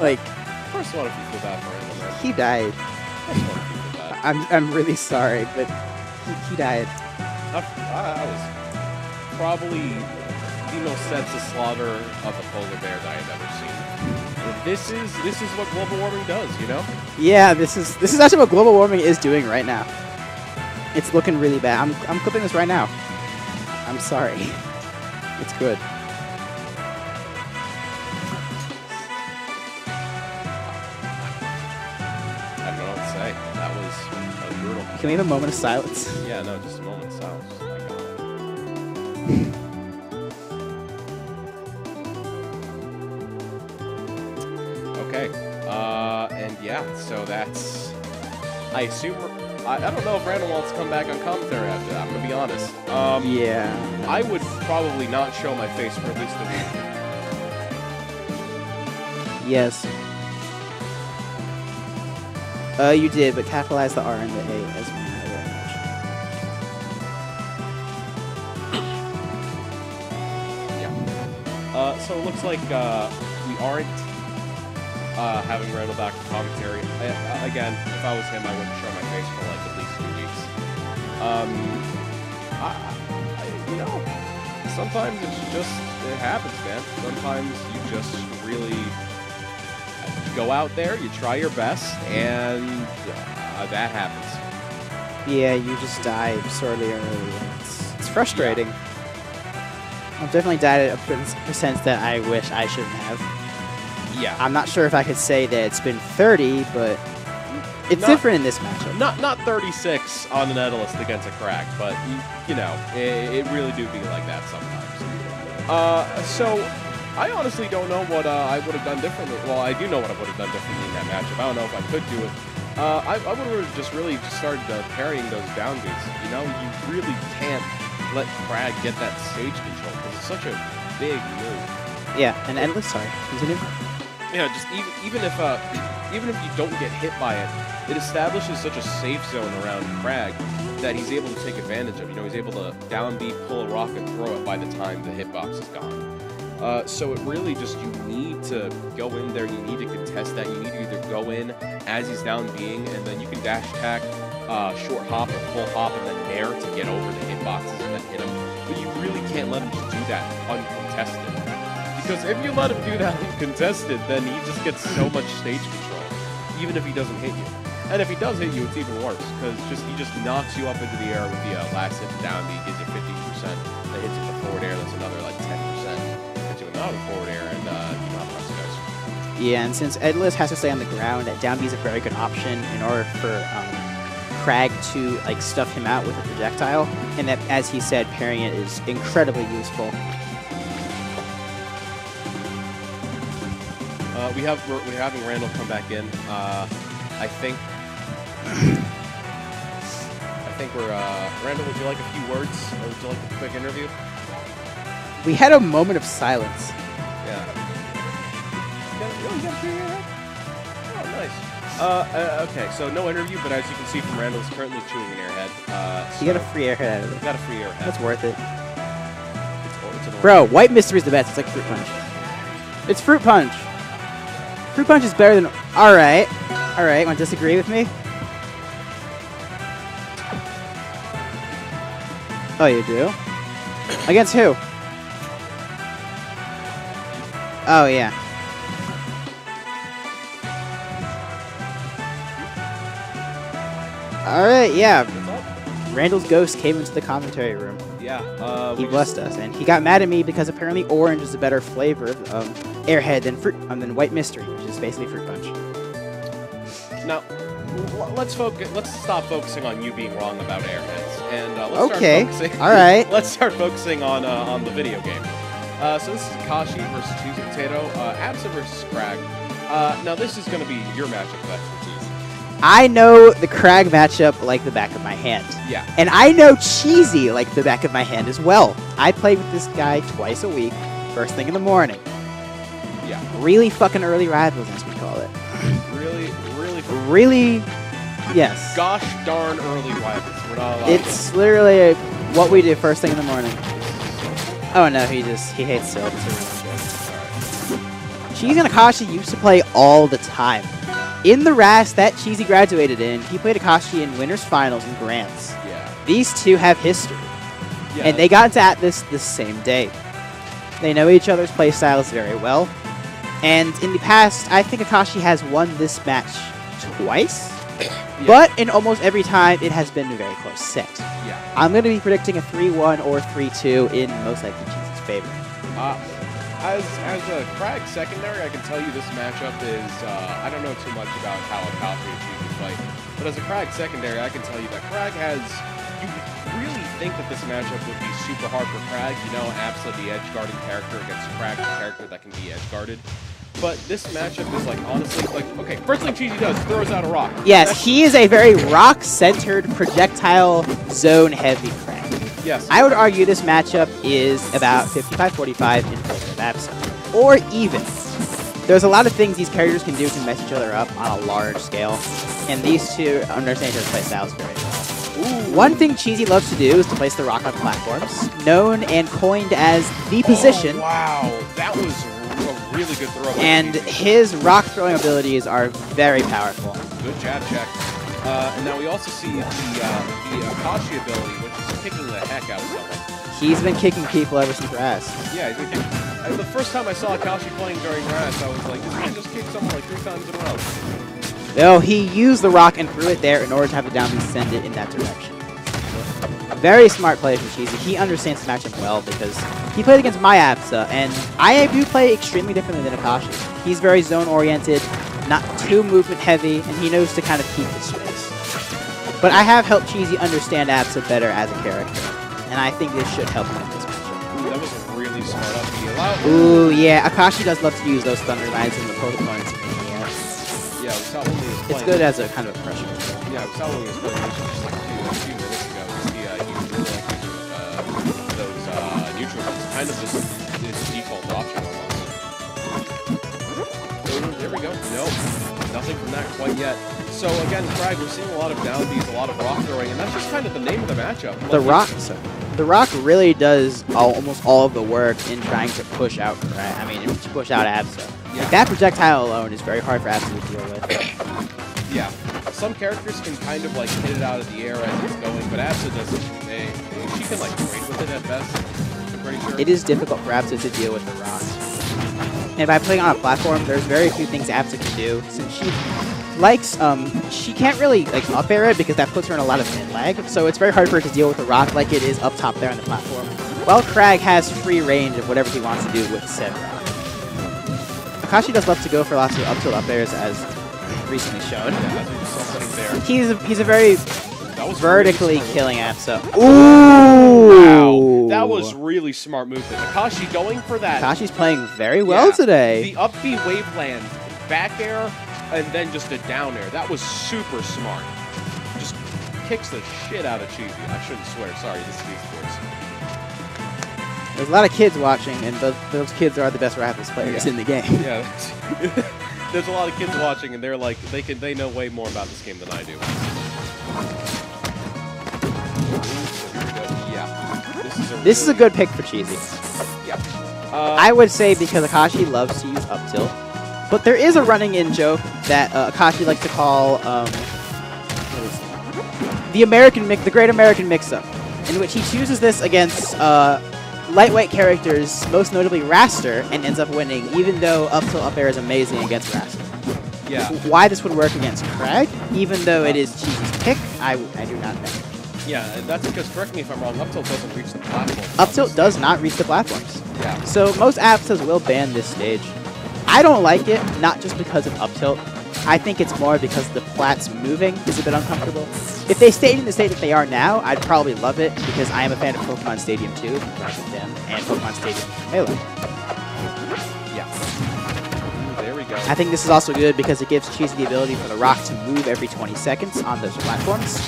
Like, of course, what if you feel bad for him, man? he died. I'm really sorry, but he died. I was probably the most senseless slaughter of a polar bear that I've ever seen. This is what global warming does, you know? Yeah, this is actually what global warming is doing right now. It's looking really bad. I'm clipping this right now. I'm sorry. It's good. I don't know what to say. That was brutal. Can we have a moment of silence? Yeah, no, just a moment of silence. Just like, okay. And yeah, so that's. I assume. I don't know if Randall wants to come back on commentary after that. I'm gonna be honest. Yeah. I would probably not show my face for at least a week. Yes. You did, but capitalize the R and the A as well. Yeah. So it looks like we aren't having Randall back for commentary. Again, if I was him, I wouldn't show my face for like at least 2 weeks. You know, sometimes it happens, man. Sometimes you just really go out there, you try your best, and that happens. Yeah, you just die sorely or early. It's frustrating. Yeah. I've definitely died at a percent that I wish I shouldn't have. Yeah. I'm not sure if I could say that it's been 30, but it's different in this matchup. Not 36 on the Nautilus against a crack, but you know, it really do be like that sometimes. So I honestly don't know what I would have done differently. Well, I do know what I would have done differently in that matchup. I don't know if I could do it. I would have just really started parrying those down beats. You know, you really can't let Crag get that stage control because it's such a big move. Yeah, and endless. Sorry, continue. Yeah, just even if you don't get hit by it, it establishes such a safe zone around Crag that he's able to take advantage of. You know, he's able to down B, pull a rock, and throw it by the time the hitbox is gone. So it really just, you need to go in there, you need to contest that, you need to either go in as he's down Bing, and then you can dash attack, short hop or full hop, and then nair to get over the hitboxes and then hit him. But you really can't let him just do that uncontested. Because if you let him do that uncontested, then he just gets so much stage control, even if he doesn't hit you. And if he does hit you, it's even worse, because he just knocks you up into the air with the last hit down B, gives you 50%, then hits you with the forward air, that's another like 10%. Another forward air, and you know how the rest goes. Yeah, and since Edless has to stay on the ground, down B is a very good option in order for Crag to like stuff him out with a projectile, and that, as he said, parrying it is incredibly useful. We're having Randall come back in. I think we're Randall. Would you like a few words, or would you like a quick interview? We had a moment of silence. Yeah. You got a few here? Oh, nice. Okay, so no interview, but as you can see from Randall, is currently chewing an airhead. You got a free airhead out of it. Got a free airhead. That's worth it. It's Bro, White Mystery is the best. It's like Fruit Punch. It's Fruit Punch. Fruit Punch is better than... Alright. Alright, want to disagree with me? Oh, you do? Against who? Oh, yeah. Alright, yeah. Randall's ghost came into the commentary room. Yeah. He blessed us, and he got mad at me because apparently orange is a better flavor of airhead than White Mystery, which is basically Fruit Punch. Now, let's stop focusing on you being wrong about airheads, and let's start focusing on the video game. So this is Akashi versus CheesyPotato, Absa versus Crag. Now this is going to be your matchup of expertise. I know the Crag matchup like the back of my hand. Yeah. And I know Cheesy like the back of my hand as well. I play with this guy twice a week, first thing in the morning. Yeah. Really fucking early rivals, as we call it. Really, yes. Gosh darn early rivals. We're not allowed. It's literally what we do first thing in the morning. Oh no, he hates Silk. Cheesy and Akashi used to play all the time. In the RAS that Cheesy graduated in, he played Akashi in Winners Finals and Grants. Yeah. These two have history. Yeah. And they got into Atlas the same day. They know each other's playstyles very well. And in the past, I think Akashi has won this match twice. Yeah. But in almost every time, it has been a very close set. Yeah. I'm going to be predicting a 3-1 or 3-2 in most likely Cheesy's favor. As a Krag secondary, I can tell you this matchup is, I don't know too much about how Akashi and Cheesy play, but as a Krag secondary, I can tell you that Krag has, you really think that this matchup would be super hard for Krag, you know, Absa, the edge guarding character against Krag, the character that can be edge guarded. But this matchup is like, honestly, like, okay, first thing Cheesy does, throws out a rock. Yes, he is a very rock-centered, projectile, zone-heavy Krag. Yes. I would argue this matchup is about 55-45 in favor of Absa. Or even. There's a lot of things these characters can do to mess each other up on a large scale, and these two understand their playstyles very well. Ooh. One thing Cheesy loves to do is to place the rock on platforms, known and coined as the position. Oh, wow, that was a really good throw. And his rock throwing abilities are very powerful. Good jab check. And now we also see the Akashi ability, which is kicking the heck out of someone. He's been kicking people ever since RAS. Yeah, he's been kicking. The first time I saw Akashi playing during RAS, I was like, this man just kicked someone like 3 times in a row. No, he used the rock and threw it there in order to have the down B send it in that direction. Very smart play from Cheesy. He understands the matchup well because he played against my Absa, and I do play extremely differently than Akashi. He's very zone-oriented, not too movement-heavy, and he knows to kind of keep his space. But I have helped Cheesy understand Absa better as a character, and I think this should help him in this matchup. Ooh, that was a really smart up. Ooh, yeah, Akashi does love to use those thunder lines in the opponent's mania. Yeah, we saw when he was playing. It's good as a kind of a pressure. Yeah, we saw when he was playing just like a few minutes ago. He really like using those neutral ones. Kind of just his default option almost. There we go. Nope. Nothing from that quite yet. So again, Krag, we're seeing a lot of down Bs, a lot of rock throwing, and that's just kind of the name of the matchup. The rock really does almost all of the work in trying to push out Krag. I mean, to push out Absa. Yeah. That projectile alone is very hard for Absa to deal with. Yeah. Some characters can kind of like hit it out of the air as it's going, but Absa doesn't. She can like trade with it at best. I'm pretty sure. It is difficult for Absa to deal with the rock. And by playing on a platform, there's very few things Absa can do. Since she likes, she can't really like up air it because that puts her in a lot of mid lag. So it's very hard for her to deal with the rock like it is up top there on the platform. While Krag has free range of whatever he wants to do with said rock. Akashi does love to go for lots of up tilt up airs as recently shown. Yeah, He's a very vertically really killing Absa. Ooh! Wow, that was really smart movement. Akashi going for that. Akashi's playing very well today. The up B wave land, back air, and then just a down air. That was super smart. Just kicks the shit out of Cheesy. I shouldn't swear. Sorry, this is esports. There's a lot of kids watching, and those kids are the best Raptors players in the game. Yeah. There's a lot of kids watching, and they're like, they know way more about this game than I do. Yeah. This is a good pick for Cheesy. Yep. I would say because Akashi loves to use up tilt, but there is a running in joke that Akashi likes to call the Great American Mix-Up, in which he chooses this against lightweight characters, most notably Raster, and ends up winning, even though up tilt up air is amazing against Raster. Yeah. Why this would work against Krag, even though it is Cheesy's pick, I do not know. Yeah, and that's because, correct me if I'm wrong, up tilt doesn't reach the platform. Up tilt does not reach the platforms. Yeah. So most Absas will ban this stage. I don't like it, not just because of up tilt. I think it's more because the plats moving is a bit uncomfortable. If they stayed in the state that they are now, I'd probably love it because I am a fan of Pokemon Stadium 2, and Pokemon Stadium Melee. Yeah. There we go. I think this is also good because it gives Cheesy the ability for the rock to move every 20 seconds on those platforms.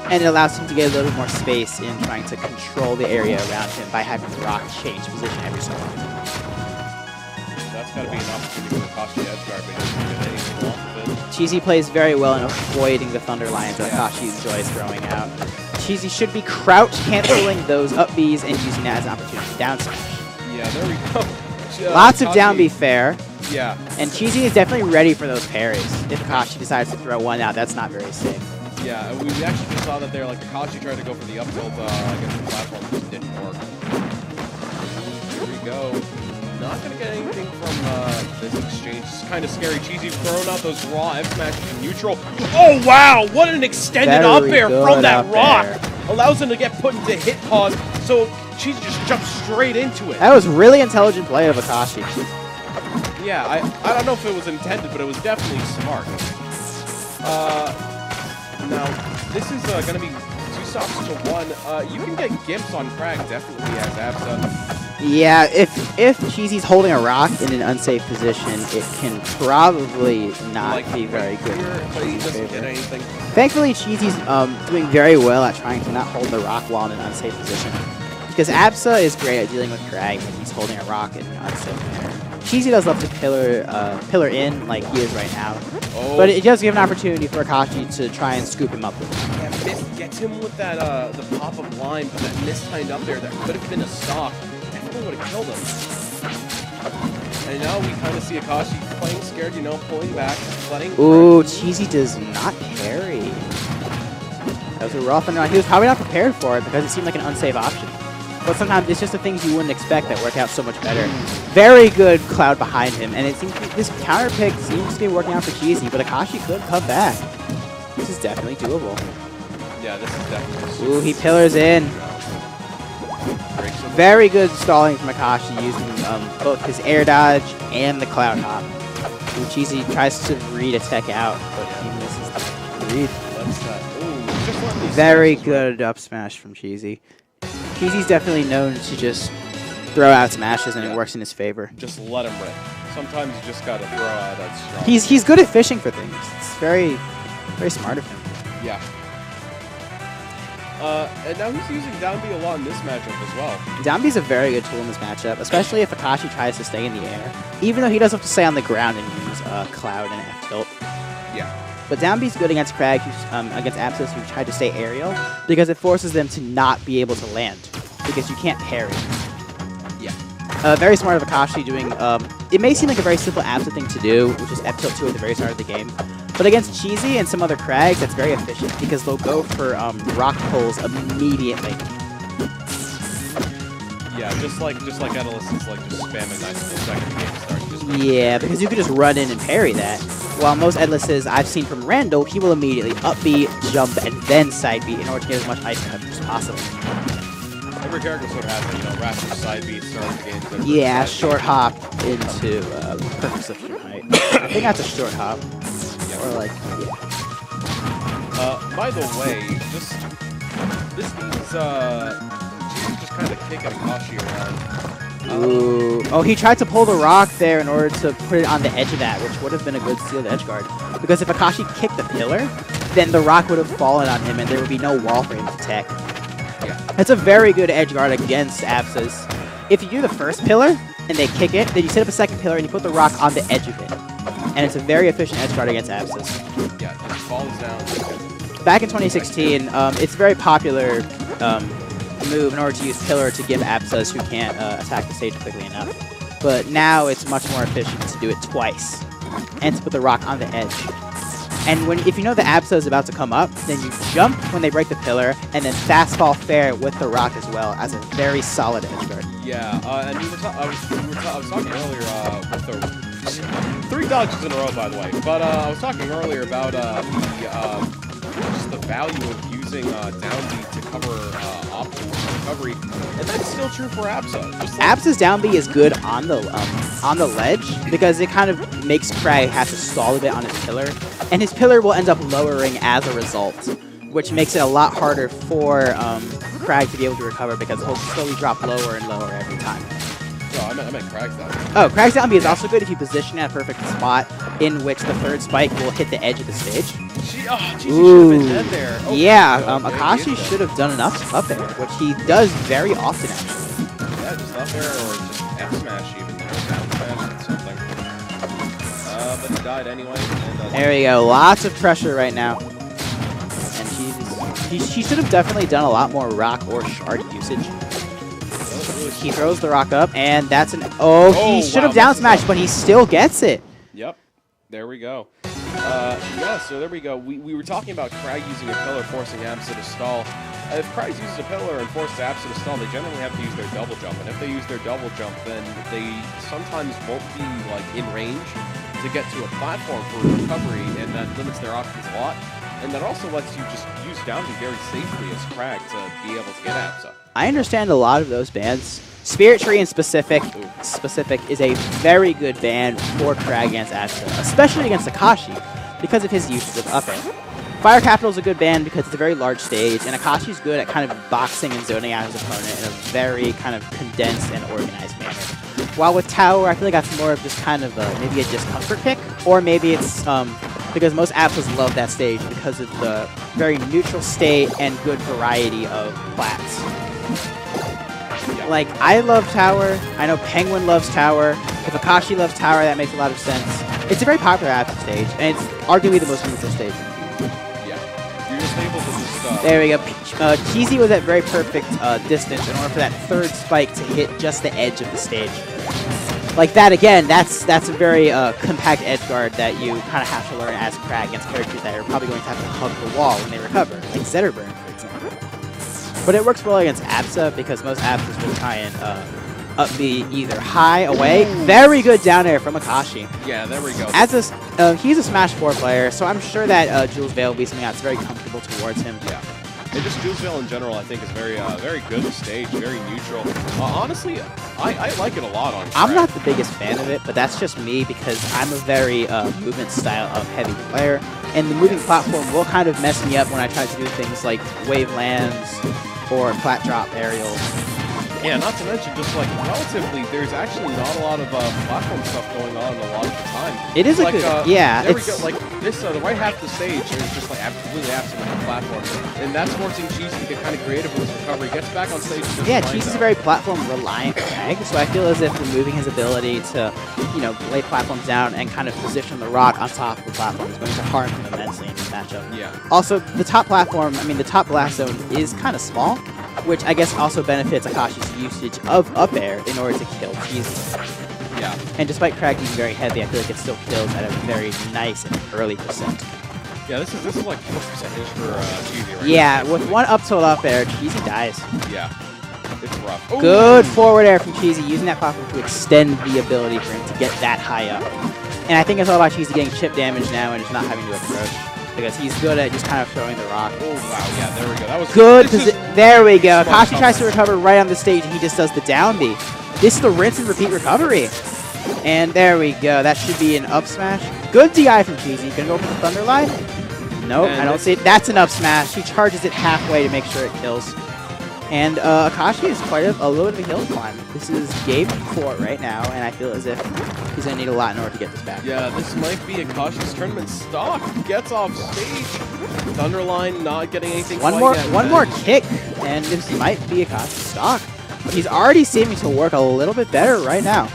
And it allows him to get a little bit more space in trying to control the area around him by having the rock change position every so often. That's got to be an opportunity for Akashi Edgeguard, but he doesn't get anything off of it. Cheesy plays very well in avoiding the Thunder Lions that Akashi enjoys throwing out. Cheesy should be crouch canceling those up Bs and using that as an opportunity to down smash. Yeah, there we go. Lots of down B fair. Yeah. And Cheesy is definitely ready for those parries. If Akashi decides to throw one out, that's not very safe. Yeah, we actually just saw that there. Like Akashi tried to go for the up tilt against the platform, it just didn't work. Here we go. Not gonna get anything from this exchange. It's kind of scary. Cheesy throwing out those raw F smashes in neutral. Oh wow! What an extended up air from that rock! Allows him to get put into hit pause, so Cheesy just jumps straight into it. That was really intelligent play of Akashi. Yeah, I don't know if it was intended, but it was definitely smart. Now, this is going to be 2 stocks to 1. You can get gimps on Crag, definitely, as Absa. Yeah, if Cheesy's holding a rock in an unsafe position, it can probably not be very good. But he doesn't get anything. Thankfully, Cheesy's doing very well at trying to not hold the rock while in an unsafe position. Because Absa is great at dealing with Crag when he's holding a rock in an unsafe manner. Cheesy does love to pillar in like he is right now. Oh. But it does give an opportunity for Akashi to try and scoop him up with it. Yeah, Miss gets him with that the pop-up line, but that mistimed up there that could have been a stock. Definitely would have killed him. And now we kind of see Akashi playing scared, you know, pulling back, letting. Ooh, Cheesy does not parry. That was a rough one. He was probably not prepared for it because it seemed like an unsafe option. But sometimes it's just the things you wouldn't expect that work out so much better. Very good cloud behind him, and it seems this counter pick seems to be working out for Cheesy, but Akashi could come back. This is definitely doable. Yeah, this is definitely. Ooh, he pillars in. Very good stalling from Akashi using both his air dodge and the cloud hop. And Cheesy tries to read a tech out, but he misses the read. Very good up smash from Cheesy. Cheesy's definitely known to just throw out smashes and it works in his favor. Just let him rip. Sometimes you just gotta throw out that strong. He's good at fishing for things. It's very smart of him. Yeah. And now he's using down B a lot in this matchup as well. Down B is a very good tool in this matchup, especially if Akashi tries to stay in the air. Even though he does have to stay on the ground and use Cloud and F tilt. Yeah. But down B's good against Crag, against Abscess, who tried to stay aerial, because it forces them to not be able to land, because you can't parry. Yeah. Very smart of Akashi doing, it may seem like a very simple Abscess thing to do, which is F tilt 2 at the very start of the game. But against Cheesy and some other Crags, that's very efficient, because they'll go for rock pulls immediately. Yeah, just like Edelus is like just spamming nice the second the game starts. Yeah, because you could just run in and parry that. While most Edlises I've seen from Randall, he will immediately up B, jump, and then side B in order to get as much ice coverage as possible. Every character sort of has, you know, rapid side B start the game. Yeah, short hop into perfect substitute height. I think that's a short hop. Yeah. Or like, yeah. By the way, this game is just kind of kicking Akashi around. Ooh. Oh, he tried to pull the rock there in order to put it on the edge of that, which would have been a good sealed edge guard. Because if Akashi kicked the pillar, then the rock would have fallen on him and there would be no wall for him to tech. Yeah. That's a very good edge guard against Abscess. If you do the first pillar and they kick it, then you set up a second pillar and you put the rock on the edge of it. And it's a very efficient edge guard against Abscess. Yeah, it just falls down. Back in 2016, it's a very popular move in order to use pillar to give Abscess who can't attack the stage quickly enough. But now it's much more efficient to do it twice and to put the rock on the edge. And if you know the Abscess is about to come up, then you jump when they break the pillar and then fast fall fair with the rock as well as a very solid edge guard. Yeah, and I was talking earlier with the 3 dodges in a row, by the way. But I was talking earlier about just the value of using down B to cover options recovery, and that's still true for Absa. Absa's down B is good on the ledge because it kind of makes Crag have to stall a bit on his pillar, and his pillar will end up lowering as a result, which makes it a lot harder for Crag to be able to recover because he'll slowly drop lower and lower every time. No, I meant Crag's down B. Oh, Crag's down B is also good if you position at a perfect spot in which the third spike will hit the edge of the stage. Geez, should have been dead there. Oh, yeah, Akashi should have done enough up there, which he does very often, actually. Yeah, just up there or just F smash even, or down smash or something. But he died anyway. And, there we go, lots of pressure right now. And he should have definitely done a lot more rock or shard usage. really He throws the rock up, and that's an... Oh, he should have down smashed, but he still gets it. Yep. There we go. Yeah, so there we go. We were talking about Crag using a pillar, forcing Absa to stall. If Crag uses a pillar and forces Absa to stall, they generally have to use their double jump. And if they use their double jump, then they sometimes won't be like in range to get to a platform for recovery, and that limits their options a lot. And that also lets you just use down B very safely as Crag to be able to get Absa. I understand a lot of those bans. Spirit Tree in specific is a very good ban for Crag against Absa, especially against Akashi, because of his uses of up air. Fire Capital is a good ban because it's a very large stage, and Akashi's good at kind of boxing and zoning out his opponent in a very kind of condensed and organized manner. While with Tower, I feel like that's more of just kind of maybe a discomfort pick, or maybe it's because most Absas love that stage because of the very neutral state and good variety of plats. Like, I love Tower. I know Penguin loves Tower. If Akashi loves Tower, that makes a lot of sense. It's a very popular Absa stage, and it's arguably the most neutral stage. Yeah. You're just able to just... There we go. Cheesy was at very perfect distance in order for that third spike to hit just the edge of the stage. Like that again, that's a very compact edge guard that you kind of have to learn as Crag against characters that are probably going to have to hug the wall when they recover, like Zetterburn, for example. But it works well against Absa because most Absas will try and up B either high, away. Very good down air from Akashi. Yeah, there we go. As a, he's a Smash 4 player, so I'm sure that Jules Vale will be something that's very comfortable towards him. Yeah. And just Jules Vale in general, I think, is very good stage, very neutral. Honestly, I like it a lot on Crag. I'm not the biggest fan of it, but that's just me because I'm a very movement style of heavy player, and the moving platform will kind of mess me up when I try to do things like wave lands or plat drop aerials. Yeah, not to mention, just like relatively, there's actually not a lot of platform stuff going on a lot of the time. It is like, a good, yeah. There we go. Like this, the right half of the stage is just like completely absent of the platform, and that's forcing Cheesy to get kind of creative with his recovery. Gets back on stage. Yeah, Cheesy's a very platform reliant Crag, so I feel as if removing his ability to, you know, lay platforms down and kind of position the rock on top of the platform is going to harm him immensely in this matchup. Yeah. Also, the top platform, I mean, the top blast zone is kind of small, which I guess also benefits Akashi's usage of up air in order to kill Cheesy. Yeah. And despite Crag being very heavy, I feel like it still kills at a very nice and early percent. Yeah, this is like 4% for Cheesy right now. Yeah, with one up tilt up air, Cheesy dies. Yeah. It's rough. Ooh. Good forward air from Cheesy, using that platform to extend the ability for him to get that high up. And I think it's all about Cheesy getting chip damage now and just not having to approach. Because he's good at just kind of throwing the rock. Oh, wow, yeah, there we go. That was good. There we go. Akashi tries to recover right on the stage, and he just does the down B. This is the rinse and repeat recovery. And there we go. That should be an up smash. Good DI from Cheesy. Gonna go for the Thunder Live? Nope, I don't see it. That's an up smash. He charges it halfway to make sure it kills. And Akashi is quite a little bit of a hill climb. This is game 4 right now, and I feel as if he's going to need a lot in order to get this back. Yeah, this might be Akashi's tournament stock. Gets off stage. Thunderline not getting anything. One more kick, and this might be Akashi's stock. He's already seeming to work a little bit better right now.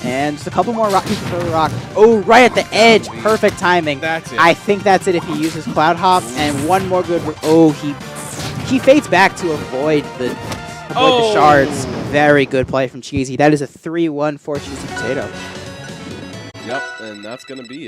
And just a couple more rock. He can throw the rock. Oh, right at the edge. Perfect timing. That's it. I think that's it if he uses Cloud Hop. And one more good. Oh, he fades back to avoid the shards. Very good play from Cheesy. That is a 3-1 for CheesyPotato. Yep, and that's going to be it.